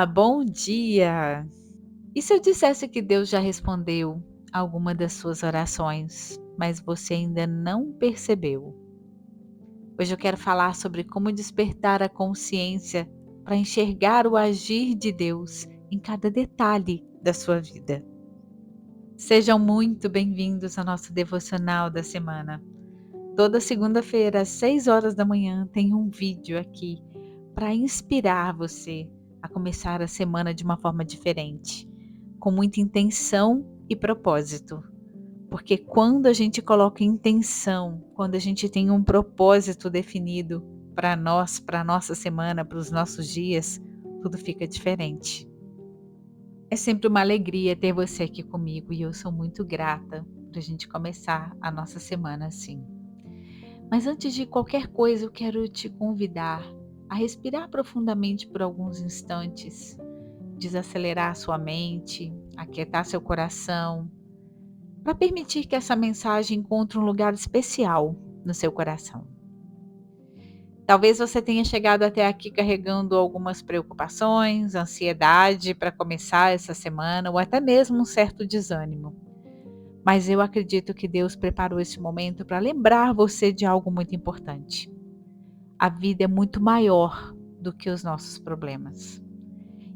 Olá, bom dia! E se eu dissesse que Deus já respondeu alguma das suas orações, mas você ainda não percebeu? Hoje eu quero falar sobre como despertar a consciência para enxergar o agir de Deus em cada detalhe da sua vida. Sejam muito bem-vindos ao nosso devocional da semana. Toda segunda-feira, às 6 horas da manhã, tem um vídeo aqui para inspirar você a começar a semana de uma forma diferente, com muita intenção e propósito. Porque quando a gente coloca intenção, quando a gente tem um propósito definido para nós, para a nossa semana, para os nossos dias, tudo fica diferente. É sempre uma alegria ter você aqui comigo e eu sou muito grata para a gente começar a nossa semana assim. Mas antes de qualquer coisa, eu quero te convidar a respirar profundamente por alguns instantes, desacelerar sua mente, aquietar seu coração, para permitir que essa mensagem encontre um lugar especial no seu coração. Talvez você tenha chegado até aqui carregando algumas preocupações, ansiedade para começar essa semana ou até mesmo um certo desânimo. Mas eu acredito que Deus preparou esse momento para lembrar você de algo muito importante. A vida é muito maior do que os nossos problemas.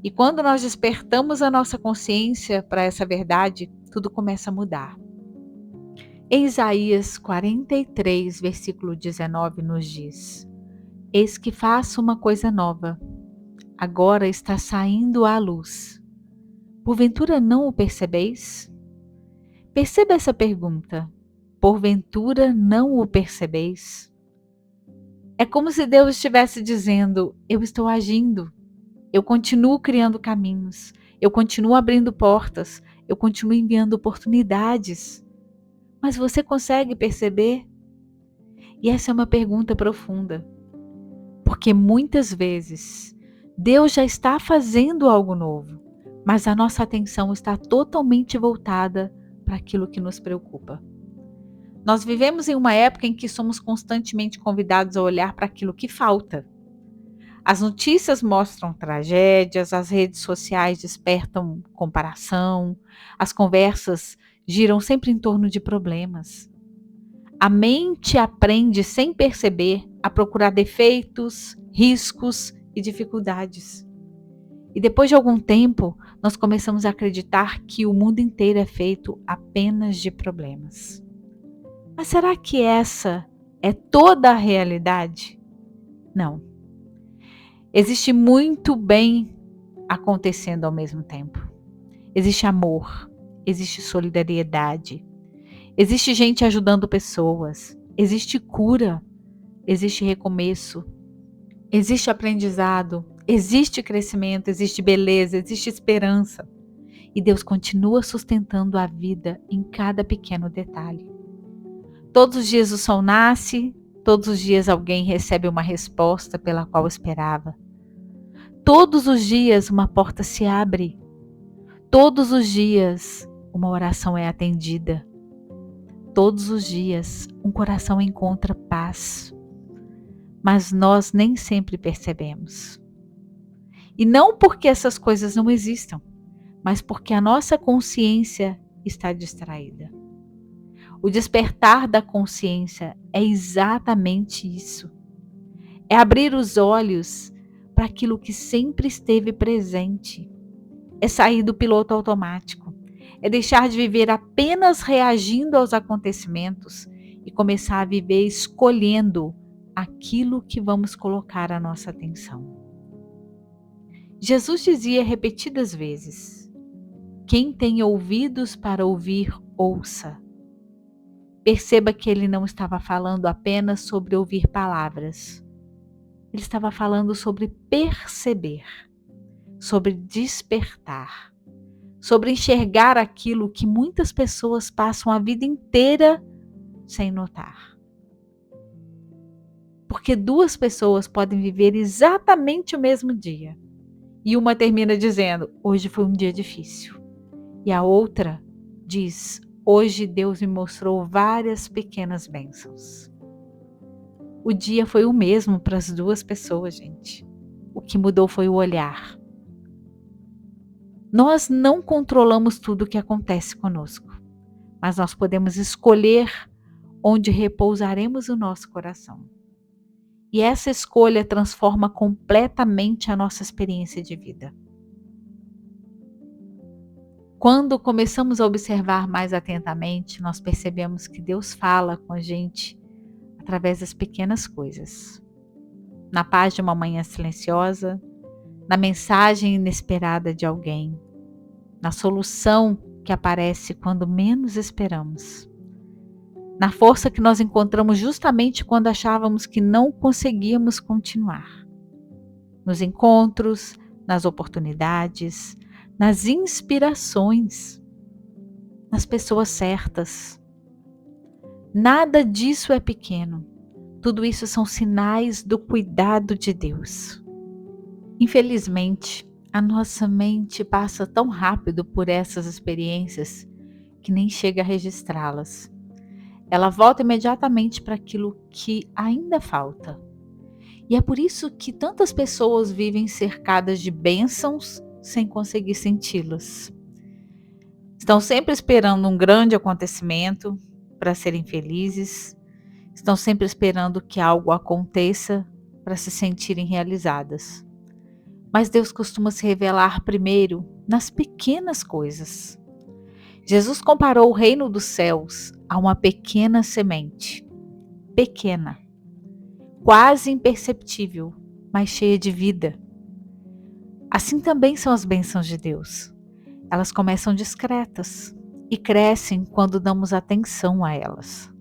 E quando nós despertamos a nossa consciência para essa verdade, tudo começa a mudar. Em Isaías 43, versículo 19, nos diz: Eis que faço uma coisa nova, agora está saindo à luz. Porventura não o percebeis? Perceba essa pergunta. Porventura não o percebeis? É como se Deus estivesse dizendo: eu estou agindo, eu continuo criando caminhos, eu continuo abrindo portas, eu continuo enviando oportunidades. Mas você consegue perceber? E essa é uma pergunta profunda, porque muitas vezes Deus já está fazendo algo novo, mas a nossa atenção está totalmente voltada para aquilo que nos preocupa. Nós vivemos em uma época em que somos constantemente convidados a olhar para aquilo que falta. As notícias mostram tragédias, as redes sociais despertam comparação, as conversas giram sempre em torno de problemas. A mente aprende sem perceber a procurar defeitos, riscos e dificuldades. E depois de algum tempo, nós começamos a acreditar que o mundo inteiro é feito apenas de problemas. Mas será que essa é toda a realidade? Não. Existe muito bem acontecendo ao mesmo tempo. Existe amor, existe solidariedade, existe gente ajudando pessoas, existe cura, existe recomeço, existe aprendizado, existe crescimento, existe beleza, existe esperança. E Deus continua sustentando a vida em cada pequeno detalhe. Todos os dias o sol nasce, todos os dias alguém recebe uma resposta pela qual esperava. Todos os dias uma porta se abre. Todos os dias uma oração é atendida. Todos os dias um coração encontra paz. Mas nós nem sempre percebemos. E não porque essas coisas não existam, mas porque a nossa consciência está distraída. O despertar da consciência é exatamente isso. É abrir os olhos para aquilo que sempre esteve presente. É sair do piloto automático. É deixar de viver apenas reagindo aos acontecimentos e começar a viver escolhendo aquilo que vamos colocar a nossa atenção. Jesus dizia repetidas vezes: quem tem ouvidos para ouvir, ouça. Perceba que ele não estava falando apenas sobre ouvir palavras. Ele estava falando sobre perceber, sobre despertar, sobre enxergar aquilo que muitas pessoas passam a vida inteira sem notar. Porque duas pessoas podem viver exatamente o mesmo dia. E uma termina dizendo: hoje foi um dia difícil. E a outra diz: hoje Deus me mostrou várias pequenas bênçãos. O dia foi o mesmo para as duas pessoas, gente. O que mudou foi o olhar. Nós não controlamos tudo o que acontece conosco, mas nós podemos escolher onde repousaremos o nosso coração. E essa escolha transforma completamente a nossa experiência de vida. Quando começamos a observar mais atentamente, nós percebemos que Deus fala com a gente através das pequenas coisas. Na paz de uma manhã silenciosa, na mensagem inesperada de alguém, na solução que aparece quando menos esperamos, na força que nós encontramos justamente quando achávamos que não conseguíamos continuar, nos encontros, nas oportunidades, nas inspirações, nas pessoas certas. Nada disso é pequeno. Tudo isso são sinais do cuidado de Deus. Infelizmente, a nossa mente passa tão rápido por essas experiências que nem chega a registrá-las. Ela volta imediatamente para aquilo que ainda falta. E é por isso que tantas pessoas vivem cercadas de bênçãos sem conseguir senti-las. Estão sempre esperando um grande acontecimento para serem felizes. Estão sempre esperando que algo aconteça para se sentirem realizadas. Mas Deus costuma se revelar primeiro nas pequenas coisas. Jesus comparou o reino dos céus a uma pequena semente. Pequena, quase imperceptível, mas cheia de vida. Assim também são as bênçãos de Deus. Elas começam discretas e crescem quando damos atenção a elas.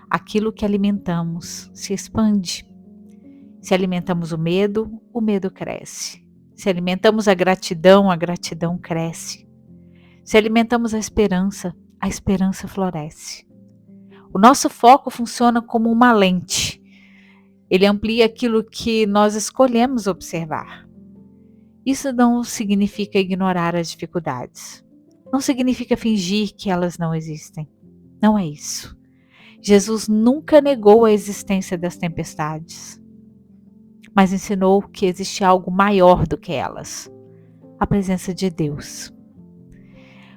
Aquilo que alimentamos se expande. Se alimentamos o medo cresce. Se alimentamos a gratidão cresce. Se alimentamos a esperança floresce. O nosso foco funciona como uma lente. Ele amplia aquilo que nós escolhemos observar. Isso não significa ignorar as dificuldades. Não significa fingir que elas não existem. Não é isso. Jesus nunca negou a existência das tempestades, mas ensinou que existe algo maior do que elas: a presença de Deus.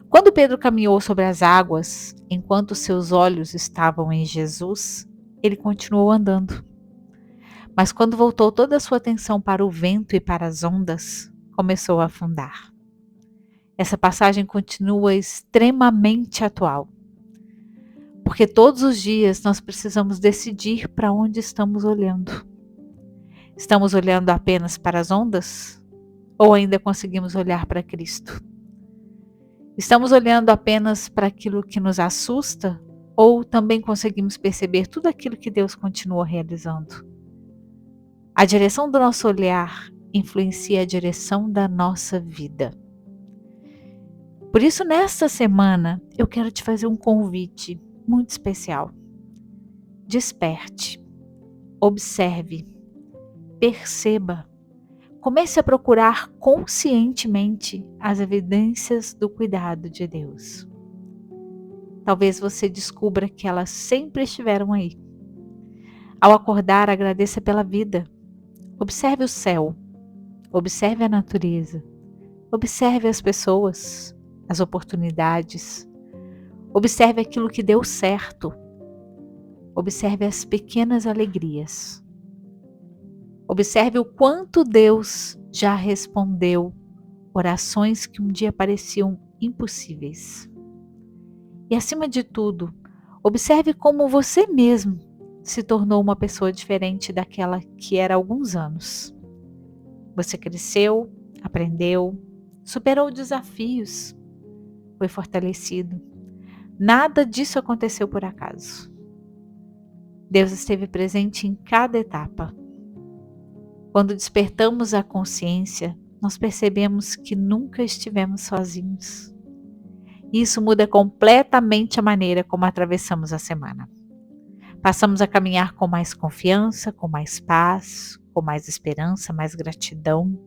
Quando Pedro caminhou sobre as águas, enquanto seus olhos estavam em Jesus, ele continuou andando. Mas quando voltou toda a sua atenção para o vento e para as ondas, começou a afundar. Essa passagem continua extremamente atual, porque todos os dias nós precisamos decidir para onde estamos olhando. Estamos olhando apenas para as ondas? Ou ainda conseguimos olhar para Cristo? Estamos olhando apenas para aquilo que nos assusta? Ou também conseguimos perceber tudo aquilo que Deus continua realizando? A direção do nosso olhar influencia a direção da nossa vida. Por isso, nesta semana, eu quero te fazer um convite muito especial. Desperte, observe, perceba. Comece a procurar conscientemente as evidências do cuidado de Deus. Talvez você descubra que elas sempre estiveram aí. Ao acordar, agradeça pela vida. Observe o céu, observe a natureza, observe as pessoas, as oportunidades, observe aquilo que deu certo, observe as pequenas alegrias. Observe o quanto Deus já respondeu orações que um dia pareciam impossíveis. E acima de tudo, observe como você mesmo se tornou uma pessoa diferente daquela que era há alguns anos. Você cresceu, aprendeu, superou desafios, foi fortalecido. Nada disso aconteceu por acaso. Deus esteve presente em cada etapa. Quando despertamos a consciência, nós percebemos que nunca estivemos sozinhos. Isso muda completamente a maneira como atravessamos a semana. Passamos a caminhar com mais confiança, com mais paz, com mais esperança, mais gratidão.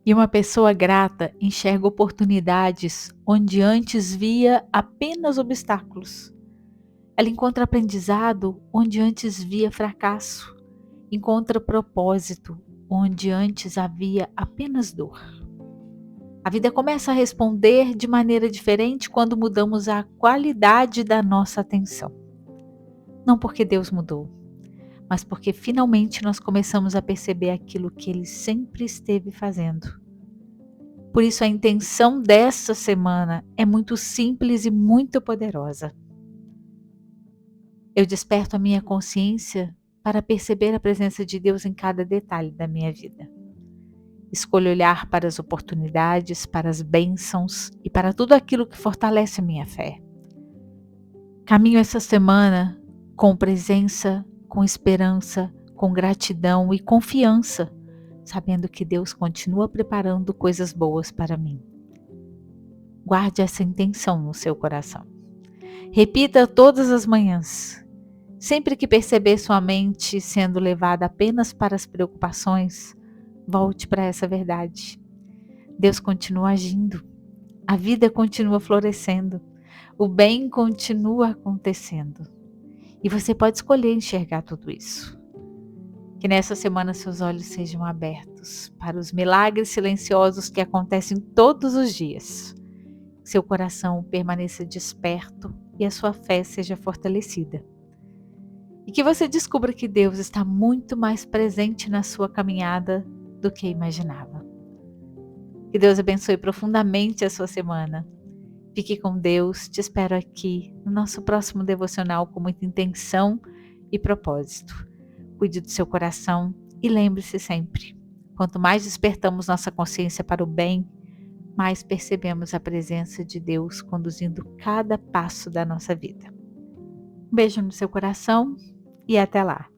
E uma pessoa grata enxerga oportunidades onde antes via apenas obstáculos. Ela encontra aprendizado onde antes via fracasso. Encontra propósito onde antes havia apenas dor. A vida começa a responder de maneira diferente quando mudamos a qualidade da nossa atenção. Não porque Deus mudou, mas porque finalmente nós começamos a perceber aquilo que Ele sempre esteve fazendo. Por isso a intenção dessa semana é muito simples e muito poderosa. Eu desperto a minha consciência para perceber a presença de Deus em cada detalhe da minha vida. Escolho olhar para as oportunidades, para as bênçãos e para tudo aquilo que fortalece a minha fé. Caminho essa semana com presença, com esperança, com gratidão e confiança, sabendo que Deus continua preparando coisas boas para mim. Guarde essa intenção no seu coração. Repita todas as manhãs. Sempre que perceber sua mente sendo levada apenas para as preocupações, volte para essa verdade. Deus continua agindo, a vida continua florescendo, o bem continua acontecendo. E você pode escolher enxergar tudo isso. Que nessa semana seus olhos sejam abertos para os milagres silenciosos que acontecem todos os dias. Seu coração permaneça desperto e a sua fé seja fortalecida. E que você descubra que Deus está muito mais presente na sua caminhada do que imaginava. Que Deus abençoe profundamente a sua semana. Fique com Deus, te espero aqui no nosso próximo devocional com muita intenção e propósito. Cuide do seu coração e lembre-se sempre, quanto mais despertamos nossa consciência para o bem, mais percebemos a presença de Deus conduzindo cada passo da nossa vida. Um beijo no seu coração e até lá!